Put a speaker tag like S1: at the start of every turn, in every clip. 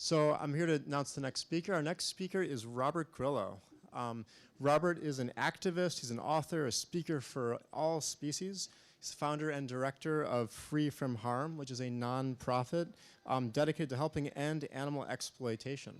S1: So I'm here to announce the next speaker. Our next speaker is Robert Grillo. Robert is an activist, he's an author, a speaker for all species. He's founder and director of Free From Harm, which is a non-profit dedicated to helping end animal exploitation.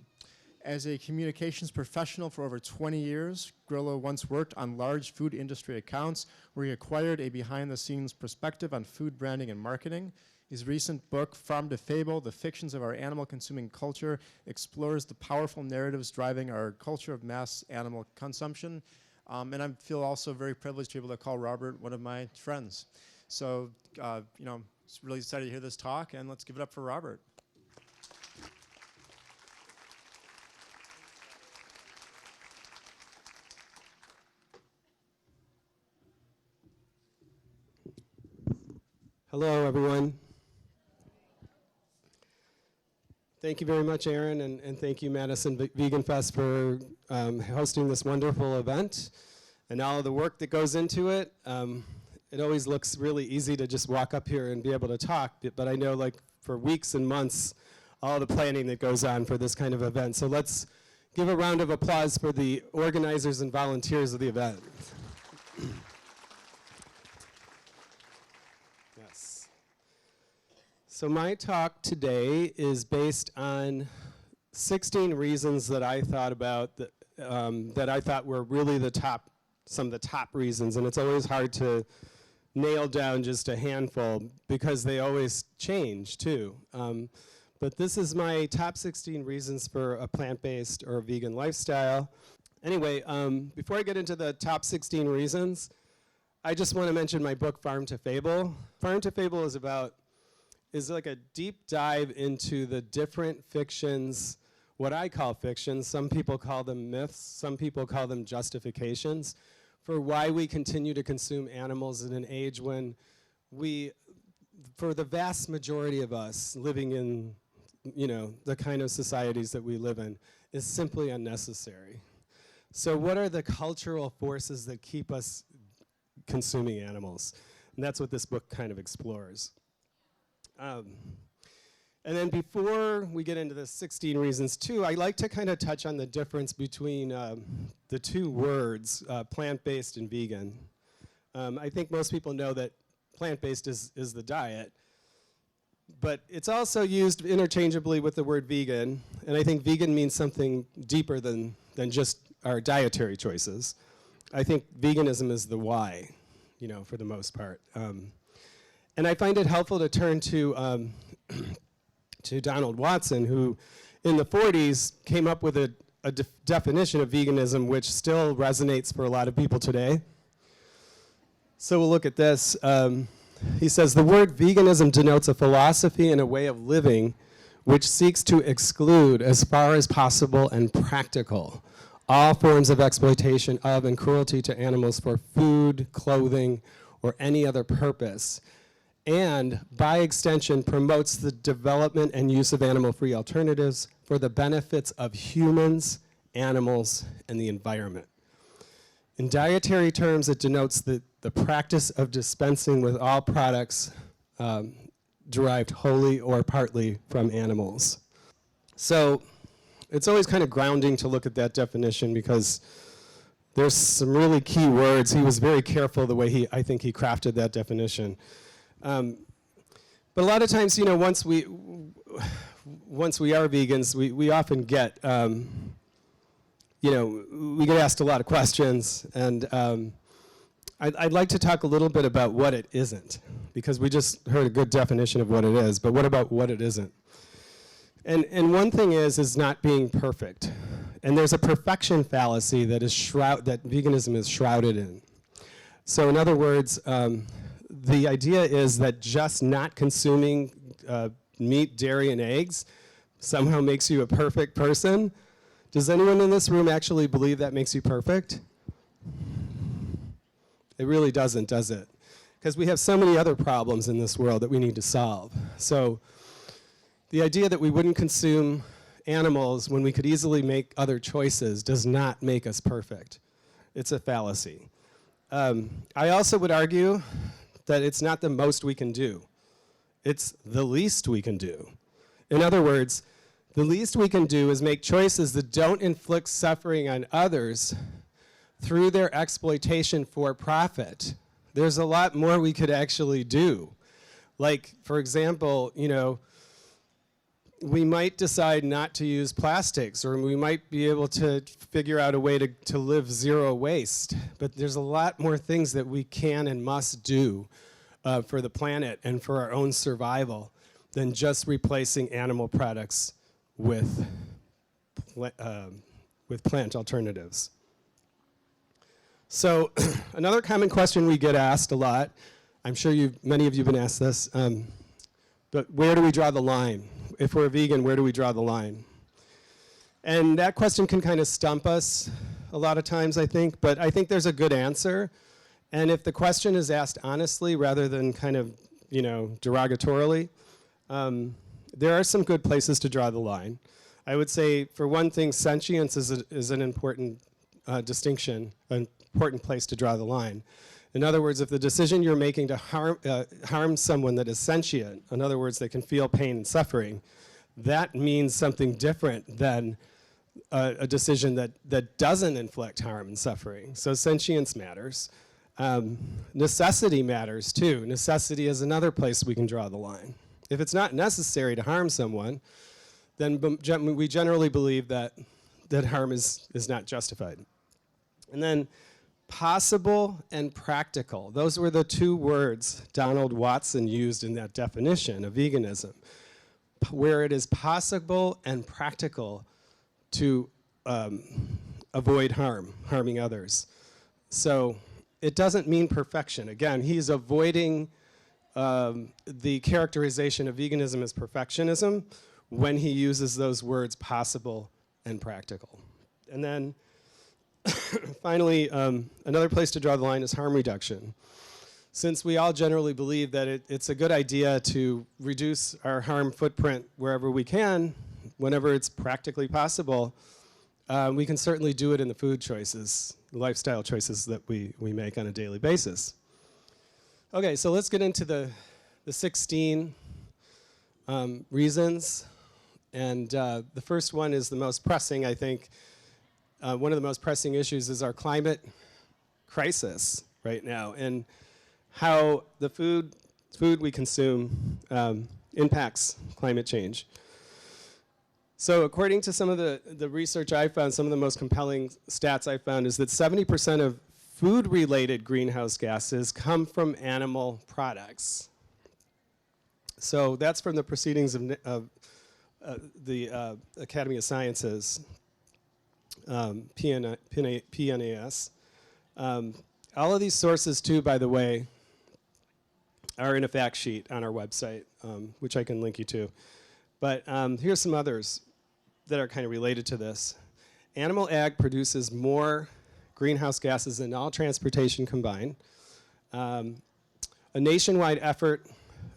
S1: As a communications professional for over 20 years, Grillo once worked on large food industry accounts where he acquired a behind-the-scenes perspective on food branding and marketing. His recent book, Farm to Fable, The Fictions of Our Animal-Consuming Culture, explores the powerful narratives driving our culture of mass animal consumption. And I feel also very privileged to be able to call Robert one of my friends. So, just really excited to hear this talk, and let's give it up for Robert.
S2: Hello, everyone. Thank you very much, Aaron, and thank you, Madison Vegan Fest, for hosting this wonderful event and all of the work that goes into it. It always looks really easy to just walk up here and be able to talk, but I know, like, for weeks and months, all the planning that goes on for this kind of event. So let's give a round of applause for the organizers and volunteers of the event. So my talk today is based on 16 reasons that I thought about that I thought were really some of the top reasons, and it's always hard to nail down just a handful because they always change too. But this is my top 16 reasons for a plant-based or a vegan lifestyle. Anyway, before I get into the top 16 reasons, I just want to mention my book, Farm to Fable. Farm to Fable is like a deep dive into the different fictions, what I call fictions. Some people call them myths, some people call them justifications, for why we continue to consume animals in an age when for the vast majority of us living in, the kind of societies that we live in, is simply unnecessary. So what are the cultural forces that keep us consuming animals? And that's what this book kind of explores. And then before we get into the 16 reasons too, I like to kind of touch on the difference between the two words, plant-based and vegan. I think most people know that plant-based is the diet, but it's also used interchangeably with the word vegan, and I think vegan means something deeper than just our dietary choices. I think veganism is the why, for the most part. And I find it helpful to turn to Donald Watson, who in the 40s came up with a definition of veganism which still resonates for a lot of people today. So we'll look at this. He says, the word veganism denotes a philosophy and a way of living which seeks to exclude, as far as possible and practical, all forms of exploitation of and cruelty to animals for food, clothing, or any other purpose, and by extension promotes the development and use of animal-free alternatives for the benefits of humans, animals, and the environment. In dietary terms, it denotes the practice of dispensing with all products derived wholly or partly from animals. So it's always kind of grounding to look at that definition because there's some really key words. He was very careful the way I think he crafted that definition. But a lot of times, once we are vegans, we often get, we get asked a lot of questions, and I'd like to talk a little bit about what it isn't, because we just heard a good definition of what it is, but what about what it isn't? And one thing is not being perfect, and there's a perfection fallacy that veganism is shrouded in. So in other words, the idea is that just not consuming meat, dairy, and eggs somehow makes you a perfect person. Does anyone in this room actually believe that makes you perfect? It really doesn't, does it? Because we have so many other problems in this world that we need to solve. So the idea that we wouldn't consume animals when we could easily make other choices does not make us perfect. It's a fallacy. I also would argue that it's not the most we can do. It's the least we can do. In other words, The least we can do is make choices that don't inflict suffering on others through their exploitation for profit. There's a lot more we could actually do. Like, for example, you know, we might decide not to use plastics, or we might be able to figure out a way to live zero waste. But there's a lot more things that we can and must do for the planet and for our own survival than just replacing animal products with plant alternatives. So another common question we get asked a lot, I'm sure many of you have been asked this, but where do we draw the line? If we're a vegan, where do we draw the line? And that question can kind of stump us a lot of times, I think, but I think there's a good answer. And if the question is asked honestly rather than kind of, you know, derogatorily, there are some good places to draw the line. I would say, for one thing, sentience is an important distinction, an important place to draw the line. In other words, if the decision you're making to harm someone that is sentient, in other words, they can feel pain and suffering, that means something different than a decision that doesn't inflict harm and suffering. So sentience matters. Necessity matters too. Necessity is another place we can draw the line. If it's not necessary to harm someone, then we generally believe that harm is not justified. And then possible and practical. Those were the two words Donald Watson used in that definition of veganism, where it is possible and practical to avoid harming others. So it doesn't mean perfection. Again, he's avoiding the characterization of veganism as perfectionism when he uses those words possible and practical. And then finally, another place to draw the line is harm reduction. Since we all generally believe that it's a good idea to reduce our harm footprint wherever we can, whenever it's practically possible, we can certainly do it in the food choices, the lifestyle choices that we make on a daily basis. Okay, so let's get into the 16 reasons. And the first one is the most pressing, I think. One of the most pressing issues is our climate crisis right now, and how the food we consume impacts climate change. So according to some of the research I found, some of the most compelling stats I found is that 70% of food-related greenhouse gases come from animal products. So that's from the proceedings of the Academy of Sciences, PNAS. All of these sources, too, by the way, are in a fact sheet on our website, which I can link you to. But here's some others that are kind of related to this. Animal ag produces more greenhouse gases than all transportation combined. A nationwide effort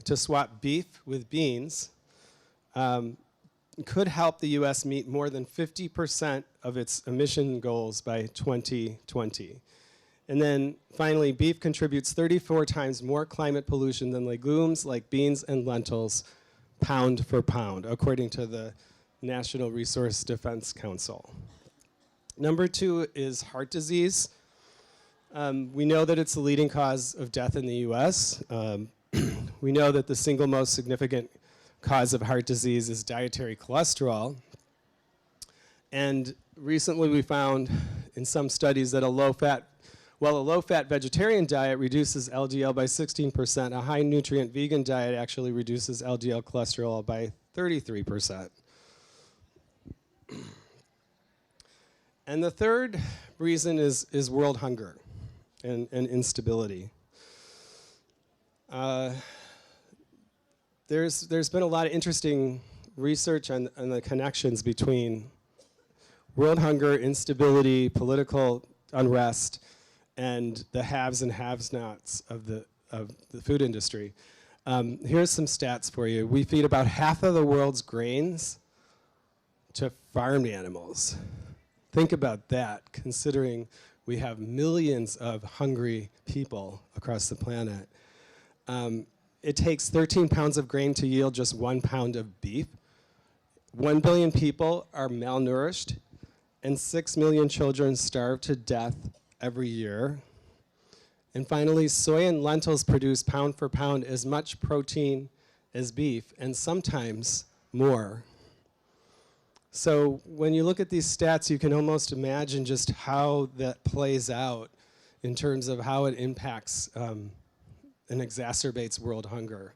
S2: to swap beef with beans could help the U.S. meet more than 50% of its emission goals by 2020. And then finally, beef contributes 34 times more climate pollution than legumes like beans and lentils, pound for pound, according to the National Resource Defense Council. Number 2 is heart disease. We know that it's the leading cause of death in the U.S. We know that the single most significant cause of heart disease is dietary cholesterol. And recently we found in some studies that a low-fat vegetarian diet reduces LDL by 16%. A high-nutrient vegan diet actually reduces LDL cholesterol by 33%. And the third reason is world hunger and instability. There's been a lot of interesting research on the connections between world hunger, instability, political unrest, and the haves and have-nots of the food industry. Here's some stats for you. We feed about half of the world's grains to farmed animals. Think about that, considering we have millions of hungry people across the planet. It takes 13 pounds of grain to yield just 1 pound of beef. 1 billion people are malnourished, and 6 million children starve to death every year. And finally, soy and lentils produce pound for pound as much protein as beef, and sometimes more. So when you look at these stats, you can almost imagine just how that plays out in terms of how it impacts and exacerbates world hunger.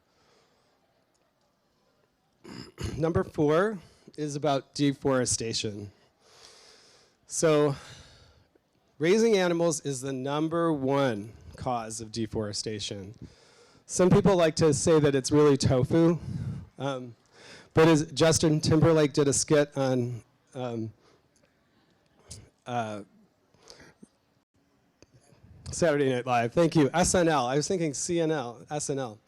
S2: Number 4 is about deforestation. So raising animals is the #1 cause of deforestation. Some people like to say that it's really tofu, but as Justin Timberlake did a skit on Saturday Night Live. Thank you, SNL. I was thinking CNL, SNL.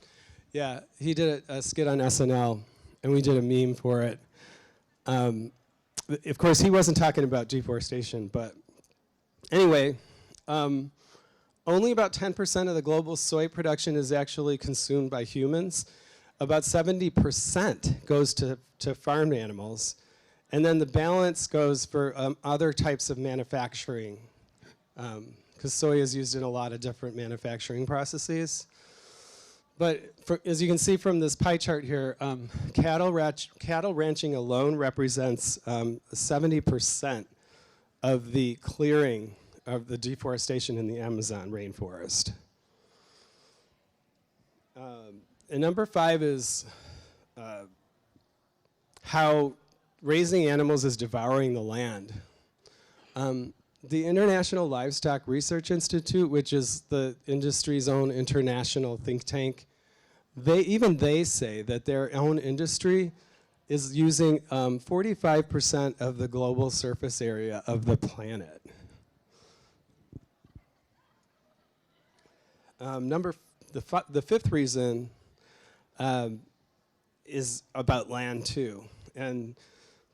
S2: Yeah, he did a skit on SNL, and we did a meme for it. Of course, he wasn't talking about deforestation, but anyway, only about 10% of the global soy production is actually consumed by humans. About 70% goes to farmed animals, and then the balance goes for other types of manufacturing, because soy is used in a lot of different manufacturing processes. But as you can see from this pie chart here, cattle ranching alone represents 70% of the clearing of the deforestation in the Amazon rainforest. And number 5 is how raising animals is devouring the land. The International Livestock Research Institute, which is the industry's own international think tank, they say that their own industry is using 45% of the global surface area of the planet. The 5th reason is about land too. And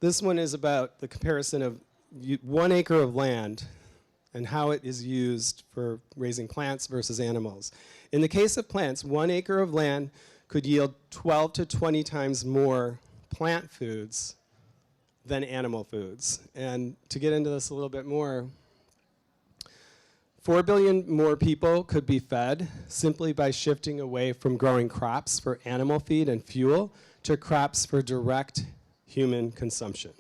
S2: this one is about the comparison of 1 acre of land and how it is used for raising plants versus animals. In the case of plants, 1 acre of land could yield 12 to 20 times more plant foods than animal foods. And to get into this a little bit more, 4 billion more people could be fed simply by shifting away from growing crops for animal feed and fuel to crops for direct human consumption.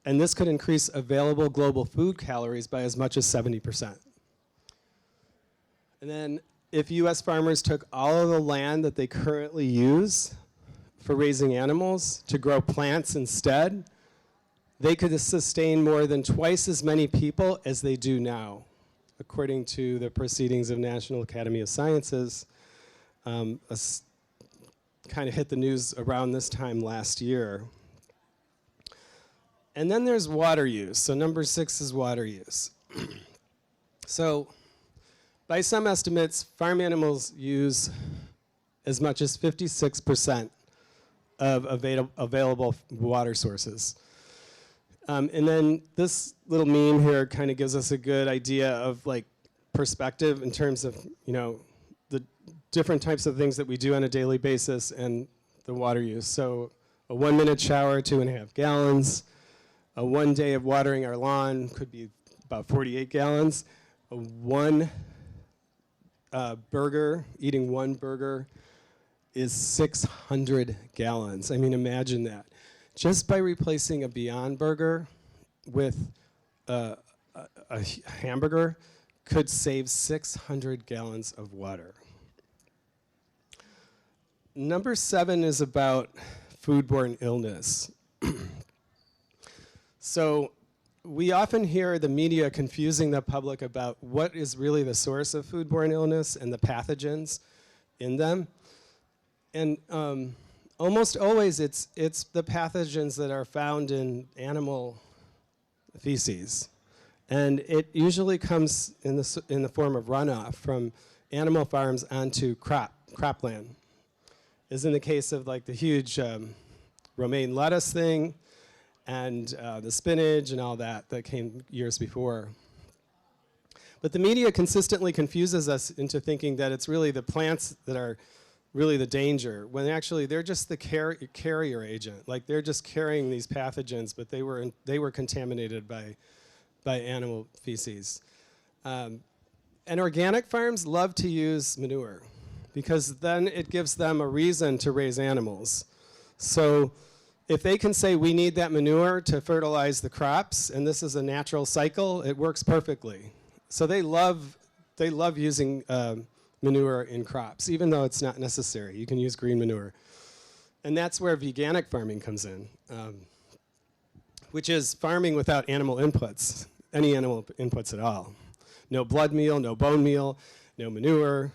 S2: And this could increase available global food calories by as much as 70%. And then if US farmers took all of the land that they currently use for raising animals to grow plants instead, they could sustain more than twice as many people as they do now, according to the proceedings of National Academy of Sciences. Kind of hit the news around this time last year. And then there's water use. So number 6 is water use. So by some estimates, farm animals use as much as 56% of available water sources. And then this little meme here kind of gives us a good idea of like perspective in terms of, you know, the different types of things that we do on a daily basis and the water use. So a 1-minute shower, 2.5 gallons. A 1 day of watering our lawn could be about 48 gallons. Eating one burger is 600 gallons. I mean, imagine that. Just by replacing a Beyond Burger with a hamburger could save 600 gallons of water. Number 7 is about foodborne illness. So we often hear the media confusing the public about what is really the source of foodborne illness and the pathogens in them. And almost always it's the pathogens that are found in animal feces. And it usually comes in the form of runoff from animal farms onto cropland. As in the case of like the huge romaine lettuce thing, and the spinach and all that came years before. But the media consistently confuses us into thinking that it's really the plants that are really the danger, when actually they're just the carrier agent. Like they're just carrying these pathogens, but they were contaminated by animal feces. And organic farms love to use manure because then it gives them a reason to raise animals. So if they can say we need that manure to fertilize the crops, and this is a natural cycle, it works perfectly. So they love using manure in crops, even though it's not necessary. You can use green manure. And that's where veganic farming comes in, which is farming without animal inputs, any animal inputs at all. No blood meal, no bone meal, no manure,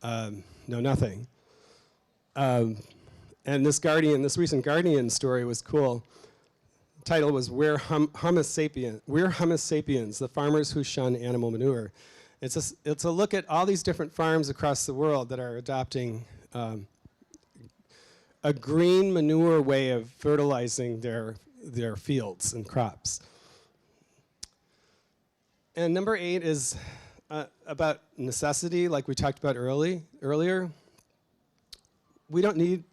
S2: no nothing. And this recent Guardian story was cool. The title was We're Homo Sapiens, the farmers who shun animal manure. It's a look at all these different farms across the world that are adopting a green manure way of fertilizing their fields and crops. And number 8 is about necessity, like we talked about earlier. We don't need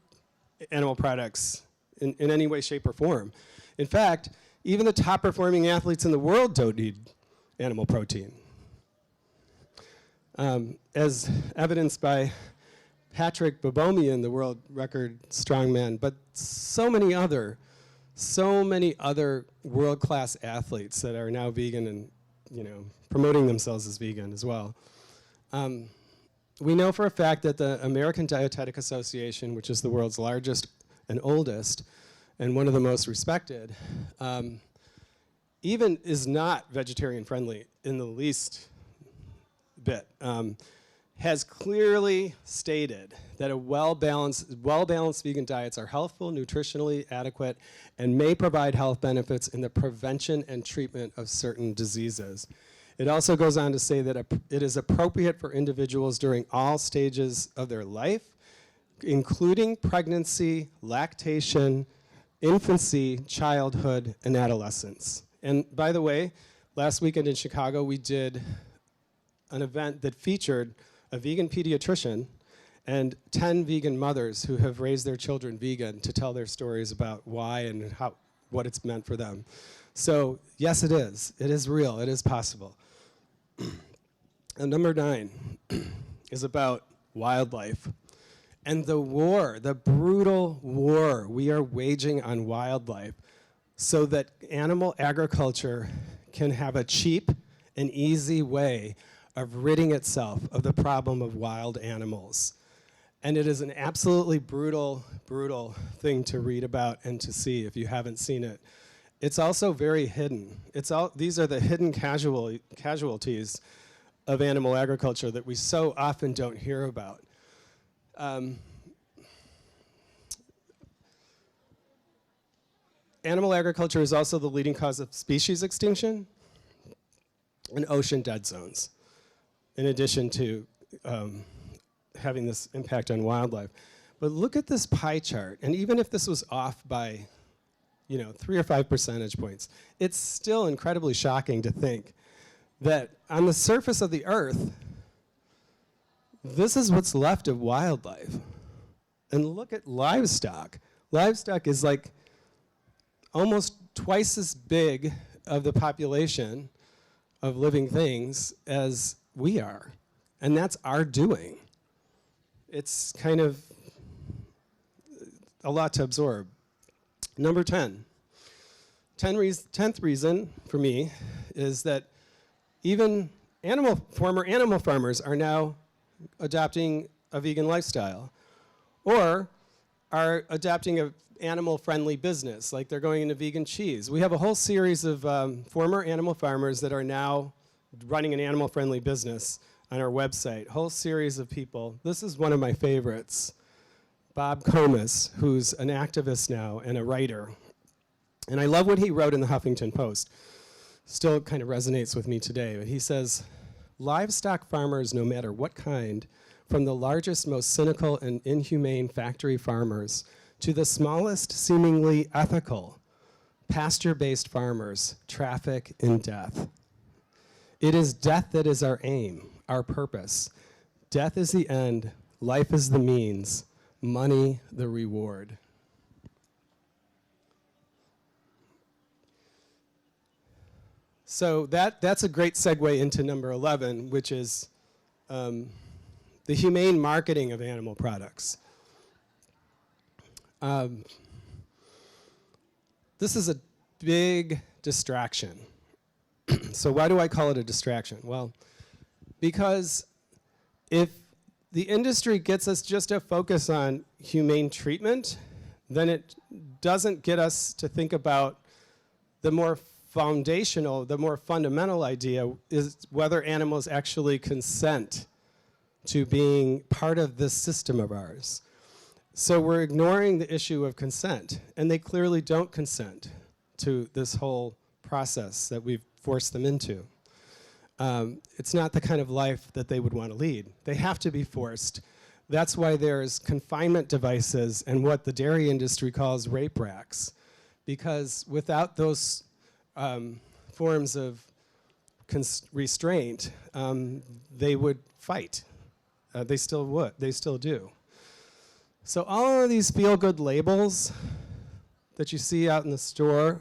S2: animal products in any way, shape, or form. In fact, even the top performing athletes in the world don't need animal protein. As evidenced by Patrick Bobomian, the world record strongman, but so many other world-class athletes that are now vegan and promoting themselves as vegan as well. We know for a fact that the American Dietetic Association, which is the world's largest and oldest, and one of the most respected, even is not vegetarian friendly in the least bit, has clearly stated that well-balanced vegan diets are healthful, nutritionally adequate, and may provide health benefits in the prevention and treatment of certain diseases. It also goes on to say that it is appropriate for individuals during all stages of their life, including pregnancy, lactation, infancy, childhood, and adolescence. And by the way, last weekend in Chicago, we did an event that featured a vegan pediatrician and 10 vegan mothers who have raised their children vegan to tell their stories about why and what it's meant for them. So yes, it is. It is real. It is possible. And number 9 is about wildlife and the war, the brutal war we are waging on wildlife so that animal agriculture can have a cheap and easy way of ridding itself of the problem of wild animals. And it is an absolutely brutal, brutal thing to read about and to see if you haven't seen it. It's also very hidden. These are the hidden casualties of animal agriculture that we so often don't hear about. Animal agriculture is also the leading cause of species extinction and ocean dead zones, in addition to having this impact on wildlife. But look at this pie chart, and even if this was off by 3 or 5 percentage points, it's still incredibly shocking to think that on the surface of the earth, this is what's left of wildlife. And look at livestock. Livestock is like almost twice as big of the population of living things as we are. And that's our doing. It's kind of a lot to absorb. Number 10. 10th reason for me is that even former animal farmers are now adopting a vegan lifestyle or are adopting an animal-friendly business, like they're going into vegan cheese. We have a whole series of former animal farmers that are now running an animal-friendly business on our website, whole series of people. This is one of my favorites, Bob Comas, who's an activist now and a writer. And I love what he wrote in the Huffington Post. Still kind of resonates with me today. But he says, livestock farmers, no matter what kind, from the largest, most cynical and inhumane factory farmers to the smallest, seemingly ethical, pasture-based farmers, traffic in death. It is death that is our aim, our purpose. Death is the end, life is the means. money the reward. So that's a great segue into number 11, which is the humane marketing of animal products. This is a big distraction. So why do I call it a distraction? Well, because if the industry gets us just to focus on humane treatment, then it doesn't get us to think about the more foundational, the more fundamental idea is whether animals actually consent to being part of this system of ours. So we're ignoring the issue of consent, and they clearly don't consent to this whole process that we've forced them into. It's not the kind of life that they would want to lead. They have to be forced. That's why there's confinement devices and what the dairy industry calls rape racks, because without those forms of restraint, they would fight. They still would. They still do. So all of these feel-good labels that you see out in the store,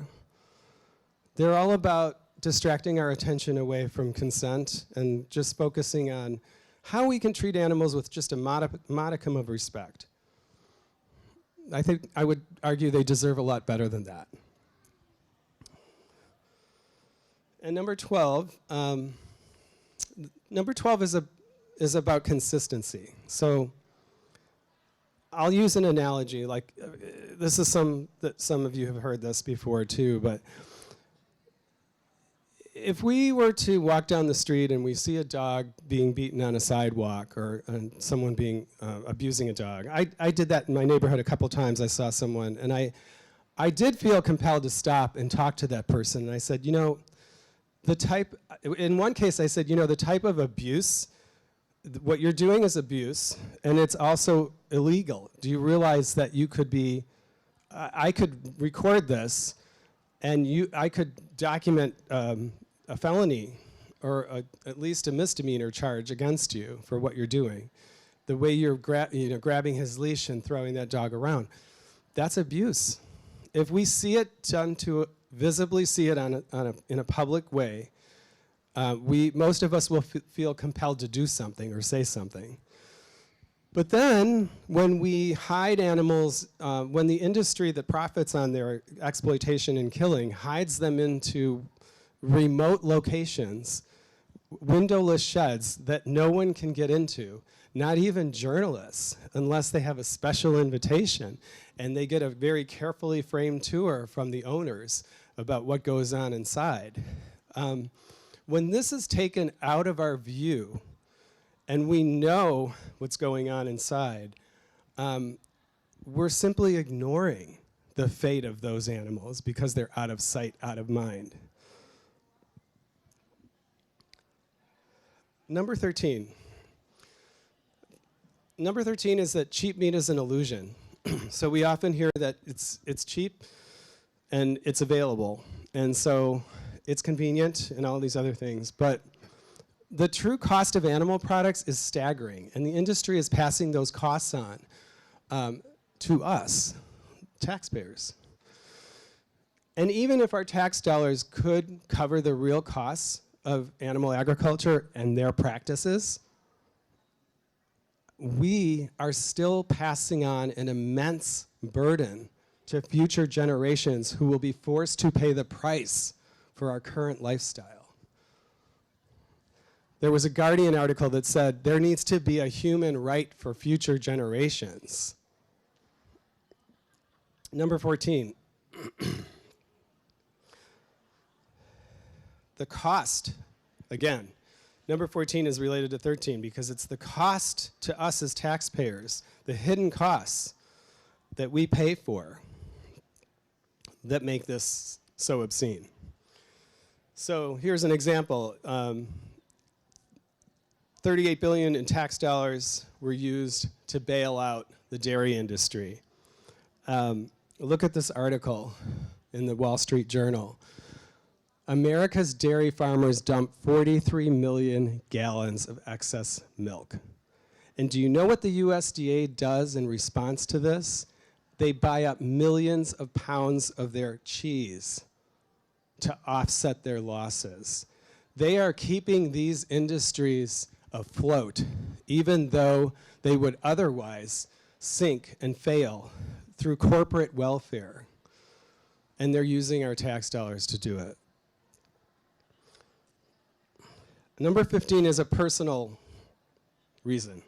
S2: they're all about distracting our attention away from consent and just focusing on how we can treat animals with just a modicum of respect. I think I would argue they deserve a lot better than that. And number 12 is about consistency. So I'll use an analogy. Like this is some of you have heard this before too, but if we were to walk down the street and we see a dog being beaten on a sidewalk or someone being abusing a dog, I did that in my neighborhood a couple times. I saw someone, and I did feel compelled to stop and talk to that person. And I said, you know, in one case I said, you know, the type of abuse, what you're doing is abuse, and it's also illegal. Do you realize that you could be, I could record this, and I could document a felony or at least a misdemeanor charge against you for what you're doing. The way you're grabbing his leash and throwing that dog around, that's abuse. If we see it done visibly see it in a public way, most of us will feel compelled to do something or say something. But then, when we hide animals, when the industry that profits on their exploitation and killing hides them into remote locations, windowless sheds that no one can get into, not even journalists, unless they have a special invitation, and they get a very carefully framed tour from the owners about what goes on inside. When this is taken out of our view, and we know what's going on inside, we're simply ignoring the fate of those animals because they're out of sight, out of mind. Number 13. Number 13 is that cheap meat is an illusion. So we often hear that it's cheap and it's available, and so it's convenient and all these other things. But the true cost of animal products is staggering, and the industry is passing those costs on to us, taxpayers. And even if our tax dollars could cover the real costs of animal agriculture and their practices, we are still passing on an immense burden to future generations who will be forced to pay the price for our current lifestyle. There was a Guardian article that said there needs to be a human right for future generations. Number 14. The cost, again, number 14 is related to 13 because it's the cost to us as taxpayers, the hidden costs that we pay for that make this so obscene. So here's an example. 38 billion in tax dollars were used to bail out the dairy industry. Look at this article in the Wall Street Journal. America's dairy farmers dump 43 million gallons of excess milk. And do you know what the USDA does in response to this? They buy up millions of pounds of their cheese to offset their losses. They are keeping these industries afloat, even though they would otherwise sink and fail through corporate welfare. And they're using our tax dollars to do it. Number 15 is a personal reason.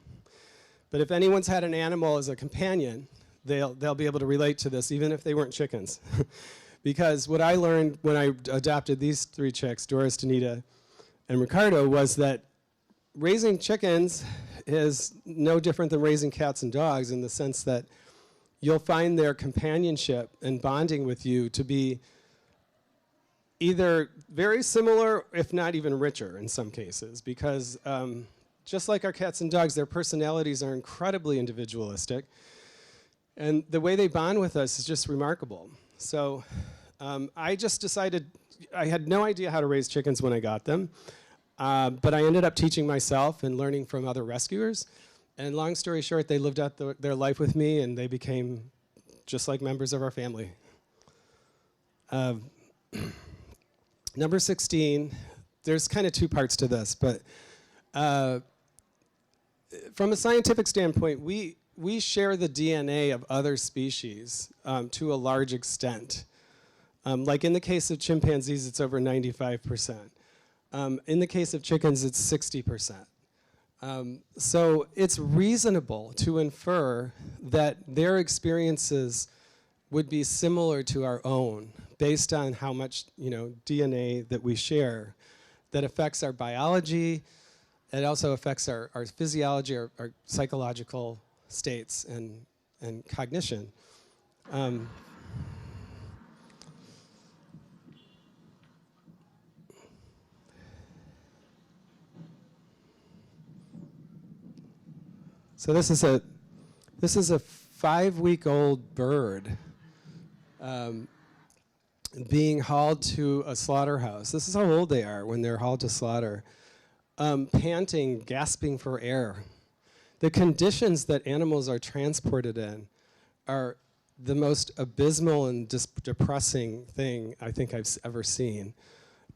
S2: But if anyone's had an animal as a companion, they'll be able to relate to this, even if they weren't chickens. Because what I learned when I adopted these 3 chicks, Doris, Danita, and Ricardo, was that raising chickens is no different than raising cats and dogs, in the sense that you'll find their companionship and bonding with you to be either very similar, if not even richer in some cases, because just like our cats and dogs, their personalities are incredibly individualistic, and the way they bond with us is just remarkable. So I just decided, I had no idea how to raise chickens when I got them, but I ended up teaching myself and learning from other rescuers. And long story short, they lived out their life with me, and they became just like members of our family. Number 16, there's kind of 2 parts to this, but from a scientific standpoint, we share the DNA of other species to a large extent. Like in the case of chimpanzees, it's over 95%. In the case of chickens, it's 60%. So it's reasonable to infer that their experiences would be similar to our own, based on how much DNA that we share that affects our biology. It also affects our physiology, our psychological states and cognition. So this is a 5-week-old bird being hauled to a slaughterhouse. This is how old they are when they're hauled to slaughter, panting, gasping for air. The conditions that animals are transported in are the most abysmal and depressing thing I think I've ever seen.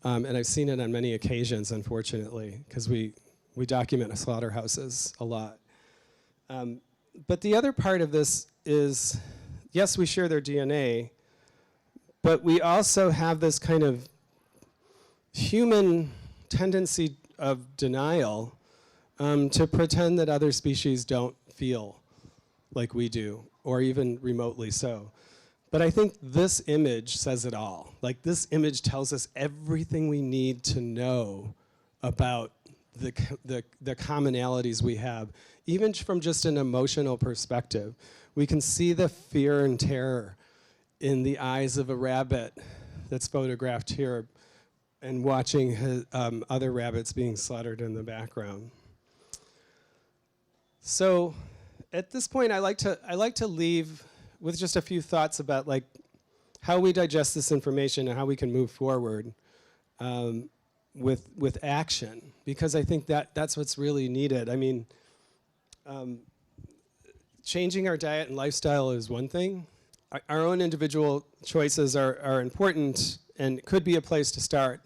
S2: And I've seen it on many occasions, unfortunately, because we document slaughterhouses a lot. But the other part of this is, yes, we share their DNA, but we also have this kind of human tendency of denial to pretend that other species don't feel like we do, or even remotely so. But I think this image says it all. Like, this image tells us everything we need to know about the commonalities we have, even from just an emotional perspective. We can see the fear and terror in the eyes of a rabbit that's photographed here, and watching other rabbits being slaughtered in the background. So at this point, I like to leave with just a few thoughts about like how we digest this information and how we can move forward with action, because I think that's what's really needed. I mean, changing our diet and lifestyle is one thing. Our own individual choices are important and could be a place to start,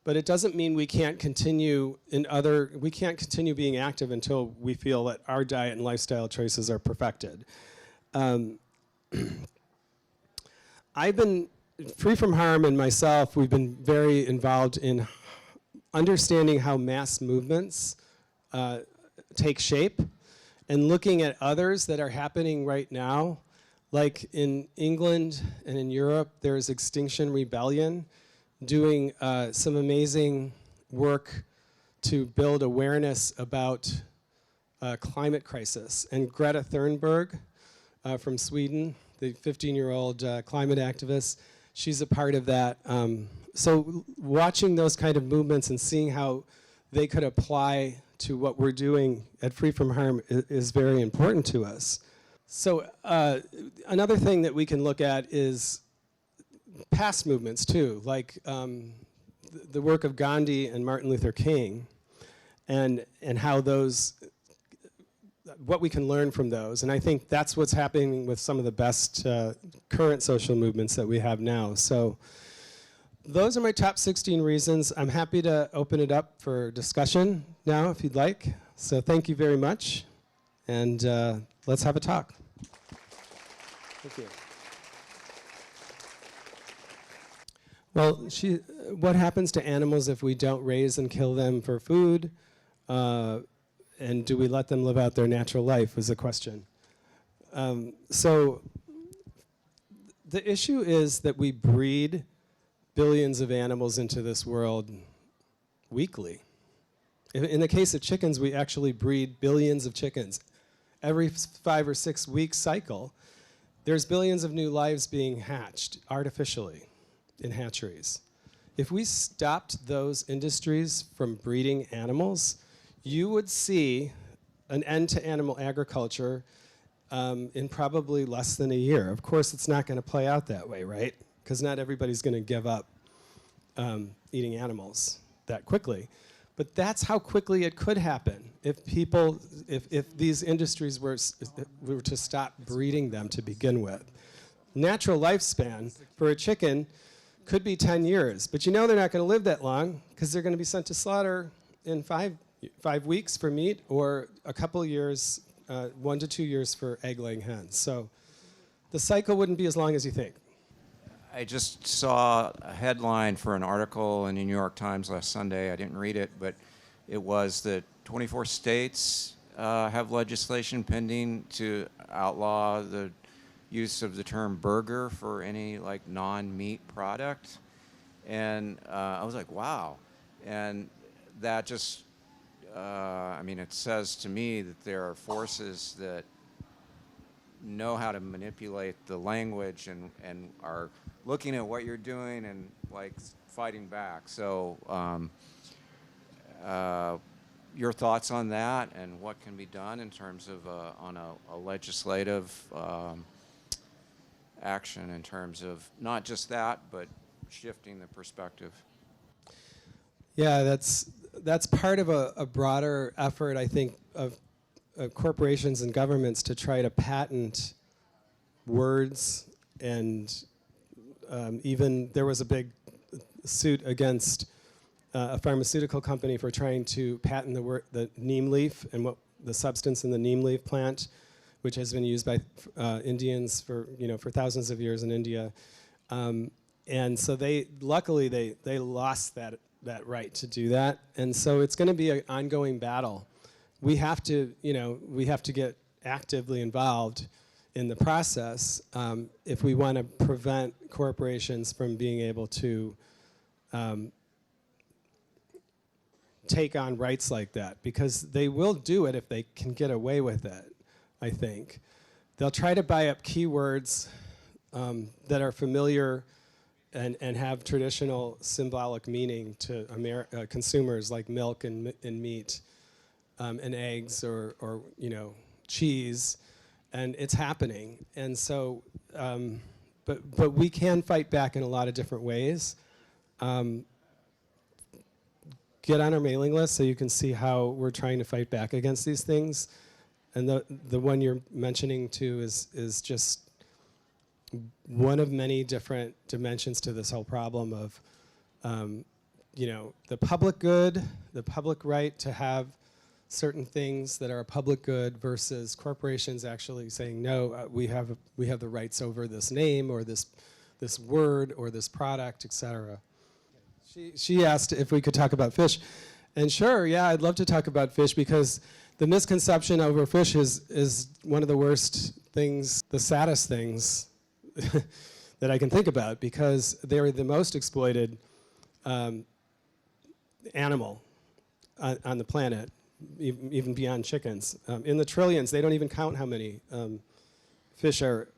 S2: but it doesn't mean we can't continue being active until we feel that our diet and lifestyle choices are perfected. I've been, Free From Harm and myself, we've been very involved in understanding how mass movements take shape, and looking at others that are happening right now. Like in England and in Europe, there's Extinction Rebellion doing some amazing work to build awareness about climate crisis. And Greta Thunberg from Sweden, the 15-year-old climate activist, she's a part of that. So watching those kind of movements and seeing how they could apply to what we're doing at Free From Harm is very important to us. So another thing that we can look at is past movements too, like the work of Gandhi and Martin Luther King, and how those what we can learn from those. And I think that's what's happening with some of the best current social movements that we have now. So those are my top 16 reasons. I'm happy to open it up for discussion now if you'd like. So thank you very much. And let's have a talk. Thank you. Well, what happens to animals if we don't raise and kill them for food? And do we let them live out their natural life is the question. So the issue is that we breed billions of animals into this world weekly. In the case of chickens, we actually breed billions of chickens. Every 5 or 6 week cycle, there's billions of new lives being hatched artificially in hatcheries. If we stopped those industries from breeding animals, you would see an end to animal agriculture in probably less than a year. Of course, it's not going to play out that way, right? Because not everybody's going to give up eating animals that quickly. But that's how quickly it could happen if these industries were to stop breeding them to begin with. Natural lifespan for a chicken could be 10 years, but you know they're not going to live that long because they're going to be sent to slaughter in 5 weeks for meat, or a couple years, 1 to 2 years for egg-laying hens. So the cycle wouldn't be as long as you think.
S3: I just saw a headline for an article in the New York Times last Sunday. I didn't read it, but it was that 24 states have legislation pending to outlaw the use of the term burger for any like non-meat product. And I was like, wow. And that just, I mean, it says to me that there are forces that know how to manipulate the language and are looking at what you're doing and like fighting back. So your thoughts on that and what can be done in terms of on a legislative action in terms of not just that, but shifting the perspective?
S2: Yeah, that's part of a broader effort, I think, of corporations and governments to try to patent words. And even there was a big suit against a pharmaceutical company for trying to patent the neem leaf and the substance in the neem leaf plant, which has been used by Indians for thousands of years in India. And so luckily they lost that right to do that. And so it's going to be an ongoing battle. We have to get actively involved in the process if we want to prevent corporations from being able to take on rights like that, because they will do it if they can get away with it, I think. They'll try to buy up keywords that are familiar and have traditional symbolic meaning to consumers, like milk and meat and eggs or cheese, and it's happening. And so, but we can fight back in a lot of different ways. Get on our mailing list so you can see how we're trying to fight back against these things. And the one you're mentioning too is just one of many different dimensions to this whole problem of, the public good, the public right to have certain things that are a public good versus corporations actually saying, no, we have the rights over this name or this word or this product, etc. She asked if we could talk about fish. And sure, yeah, I'd love to talk about fish, because the misconception over fish is one of the worst things, the saddest things that I can think about, because they're the most exploited animal on the planet, even beyond chickens. In the trillions, they don't even count how many fish are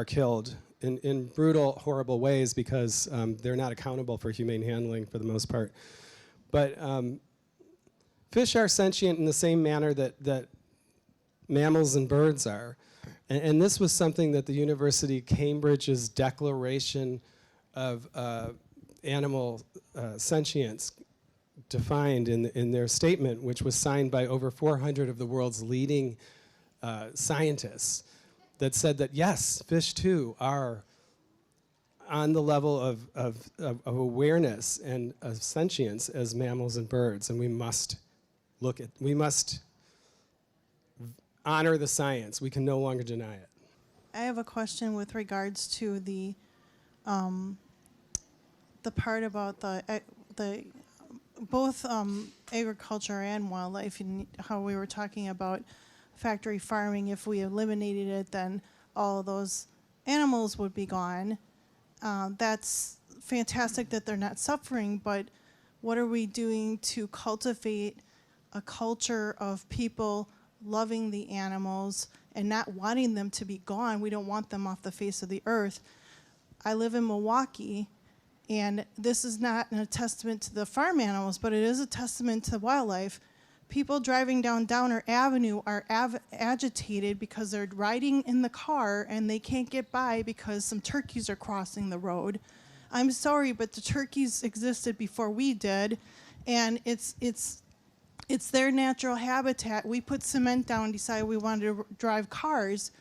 S2: killed in brutal, horrible ways, because they're not accountable for humane handling for the most part. But fish are sentient in the same manner that mammals and birds are. And this was something that the University of Cambridge's Declaration of Animal Sentience defined in their statement, which was signed by over 400 of the world's leading scientists that said that yes, fish too are on the level of awareness and of sentience as mammals and birds, and we must honor the science. We can no longer deny it.
S4: I have a question with regards to the part about the both agriculture and wildlife, and how we were talking about factory farming. If we eliminated it, then all of those animals would be gone. That's fantastic that they're not suffering, but what are we doing to cultivate a culture of people loving the animals and not wanting them to be gone? We don't want them off the face of the earth. I live in Milwaukee, and this is not a testament to the farm animals, but it is a testament to wildlife. People driving down Downer Avenue are agitated because they're riding in the car and they can't get by because some turkeys are crossing the road. I'm sorry, but the turkeys existed before we did, and it's their natural habitat. We put cement down and decided we wanted to drive cars.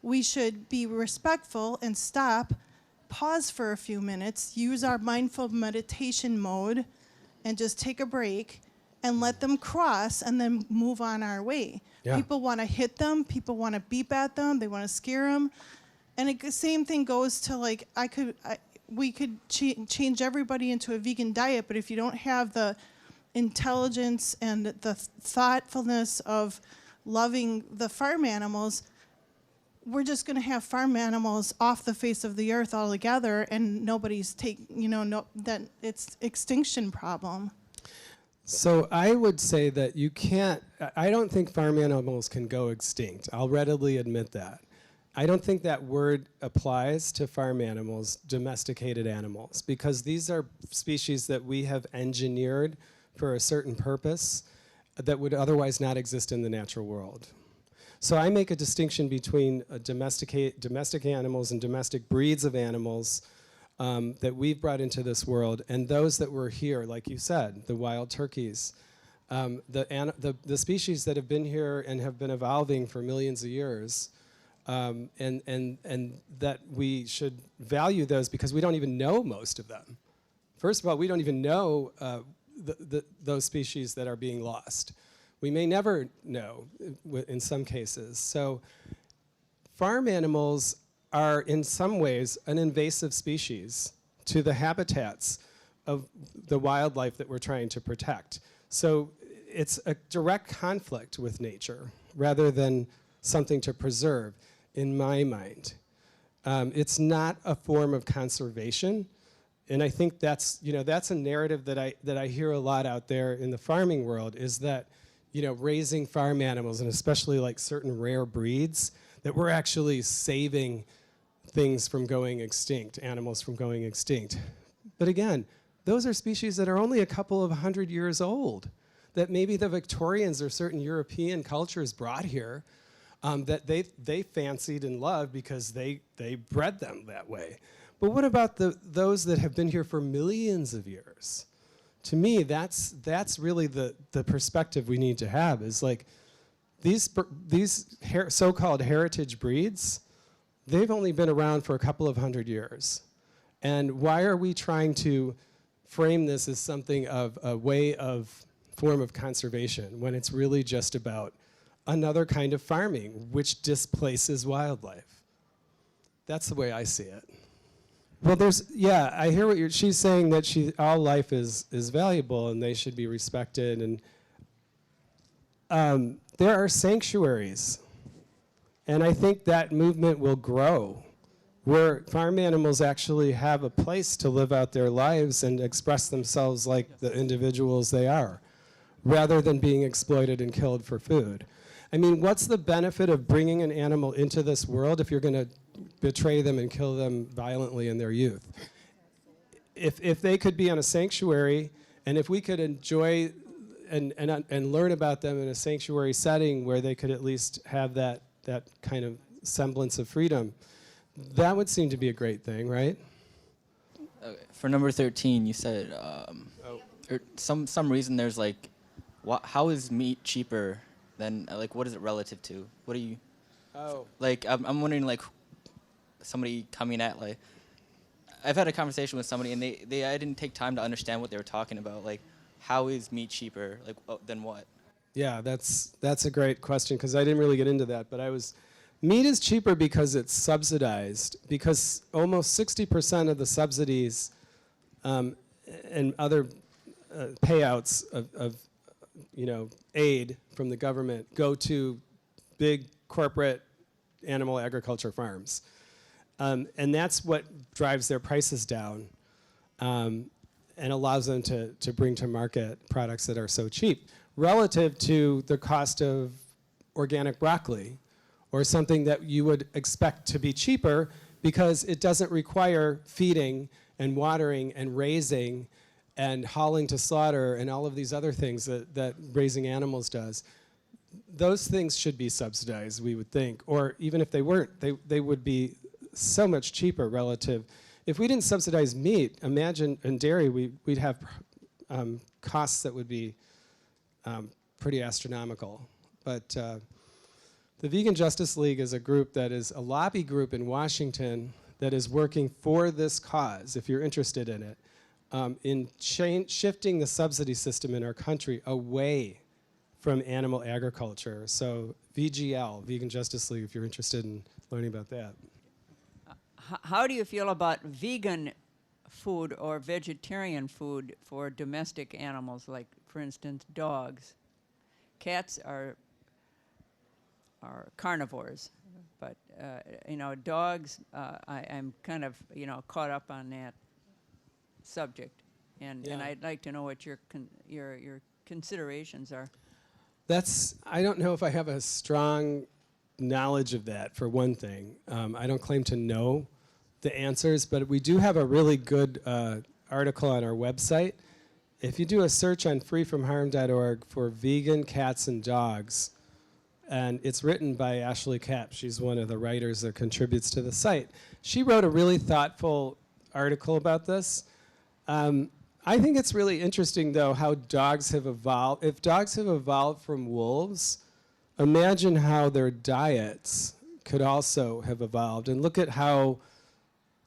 S4: We should be respectful and stop, pause for a few minutes, use our mindful meditation mode, and just take a break and let them cross and then move on our way. Yeah. People want to hit them. People want to beep at them. They want to scare them. And the same thing goes to, like, we could change everybody into a vegan diet, but if you don't have the intelligence and the thoughtfulness of loving the farm animals, we're just going to have farm animals off the face of the earth altogether, and nobody's that it's extinction problem.
S2: So I would say that I don't think farm animals can go extinct. I'll readily admit that. I don't think that word applies to farm animals, domesticated animals, because these are species that we have engineered for a certain purpose that would otherwise not exist in the natural world. So I make a distinction between domestic animals and domestic breeds of animals that we've brought into this world, and those that were here, like you said, the wild turkeys, the species that have been here and have been evolving for millions of years, and that we should value those because we don't even know most of them. First of all, we don't even know those species that are being lost. We may never know in some cases. So farm animals are in some ways an invasive species to the habitats of the wildlife that we're trying to protect. So it's a direct conflict with nature rather than something to preserve, in my mind. It's not a form of conservation, and I think that's a narrative that I hear a lot out there in the farming world, is that raising farm animals, and especially like certain rare breeds, that we're actually saving things from going extinct, animals from going extinct. But again, those are species that are only a couple of 100 years old, that maybe the Victorians or certain European cultures brought here, that they fancied and loved because they bred them that way. But what about those that have been here for millions of years? To me, that's really the perspective we need to have, is like these so-called heritage breeds, they've only been around for a couple of 100 years. And why are we trying to frame this as something of a form of conservation when it's really just about another kind of farming which displaces wildlife? That's the way I see it. Well, I hear what she's saying, that all life is valuable and they should be respected. And there are sanctuaries, and I think that movement will grow, where farm animals actually have a place to live out their lives and express themselves like the individuals they are, rather than being exploited and killed for food. I mean, what's the benefit of bringing an animal into this world if you're going to betray them and kill them violently in their youth? If they could be on a sanctuary, and if we could enjoy and learn about them in a sanctuary setting where they could at least have that kind of semblance of freedom, that would seem to be a great thing, right?
S5: For number 13, you said some reason there's like, how is meat cheaper then like what is it relative to? What do you
S2: Oh.
S5: like? I'm wondering like somebody coming at like I've had a conversation with somebody and they I didn't take time to understand what they were talking about. Like how is meat cheaper? Like than what?
S2: Yeah, that's a great question because I didn't really get into that, but meat is cheaper because it's subsidized, because almost 60% of the subsidies and other payouts of aid from the government go to big corporate animal agriculture farms. And that's what drives their prices down and allows them to bring to market products that are so cheap relative to the cost of organic broccoli or something that you would expect to be cheaper because it doesn't require feeding and watering and raising and hauling to slaughter and all of these other things that raising animals does. Those things should be subsidized, we would think, or even if they weren't, they would be so much cheaper relative. If we didn't subsidize meat, imagine in dairy we'd have costs that would be pretty astronomical. But the Vegan Justice League is a group that is a lobby group in Washington that is working for this cause, if you're interested in it, in shifting the subsidy system in our country away from animal agriculture. So VGL, Vegan Justice League, if you're interested in learning about that.
S6: How do you feel about vegan food or vegetarian food for domestic animals, like, for instance, dogs? Cats are carnivores, but dogs. I'm kind of caught up on that subject, and I'd like to know what your considerations are.
S2: I don't know if I have a strong knowledge of that, for one thing. I don't claim to know the answers, but we do have a really good article on our website. If you do a search on freefromharm.org for vegan cats and dogs, and it's written by Ashley Kapp. She's one of the writers that contributes to the site. She wrote a really thoughtful article about this. I think it's really interesting, though, how dogs have evolved. If dogs have evolved from wolves, imagine how their diets could also have evolved. And look at how,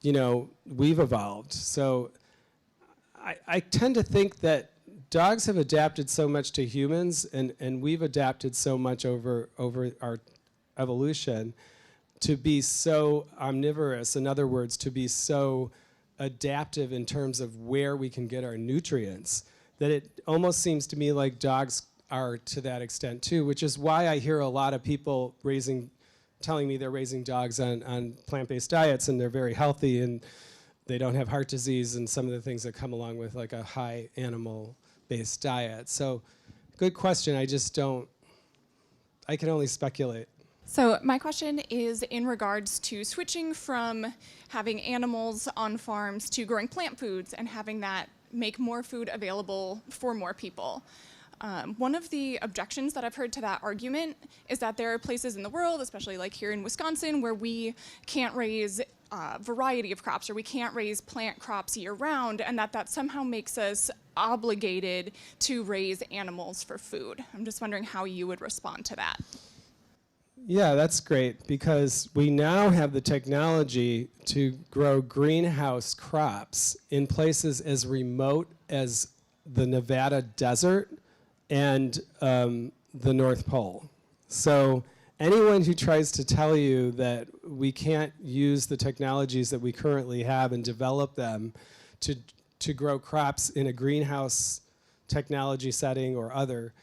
S2: we've evolved. So I tend to think that dogs have adapted so much to humans, and we've adapted so much over our evolution to be so omnivorous. In other words, to be so adaptive in terms of where we can get our nutrients, that it almost seems to me like dogs are to that extent too, which is why I hear a lot of people telling me they're raising dogs on plant-based diets and they're very healthy and they don't have heart disease and some of the things that come along with like a high animal-based diet. So good question. I can only speculate.
S7: So my question is in regards to switching from having animals on farms to growing plant foods and having that make more food available for more people. One of the objections that I've heard to that argument is that there are places in the world, especially like here in Wisconsin, where we can't raise a variety of crops or we can't raise plant crops year-round, and that somehow makes us obligated to raise animals for food. I'm just wondering how you would respond to that.
S2: Yeah, that's great, because we now have the technology to grow greenhouse crops in places as remote as the Nevada desert and the North Pole. So anyone who tries to tell you that we can't use the technologies that we currently have and develop them to grow crops in a greenhouse technology setting or other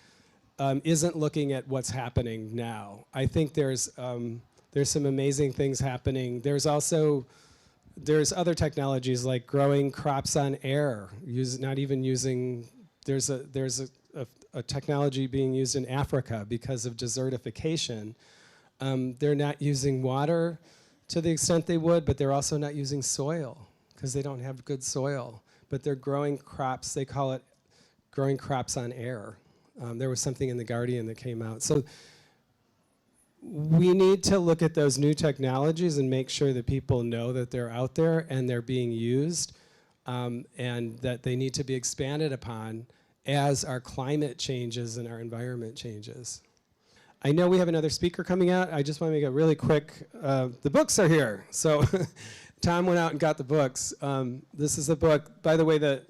S2: isn't looking at what's happening now. I think there's some amazing things happening. There's other technologies like growing crops on air, there's a technology being used in Africa because of desertification. They're not using water to the extent they would, but they're also not using soil because they don't have good soil. But they're growing crops, they call it growing crops on air. There was something in The Guardian that came out. So we need to look at those new technologies and make sure that people know that they're out there and they're being used, and that they need to be expanded upon as our climate changes and our environment changes. I know we have another speaker coming out. I just want to make it really quick. The books are here. So Tom went out and got the books. This is the book. By the way, the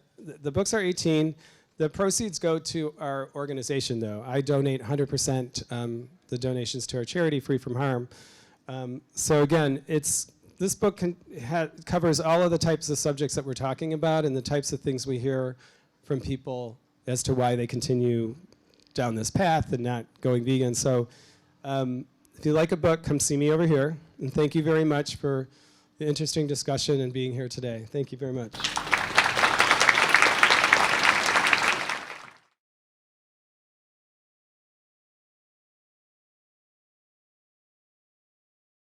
S2: books are 18. The proceeds go to our organization, though. I donate 100% the donations to our charity, Free From Harm. So again, this book covers all of the types of subjects that we're talking about and the types of things we hear from people as to why they continue down this path and not going vegan. So if you like a book, come see me over here. And thank you very much for the interesting discussion and being here today. Thank you very much.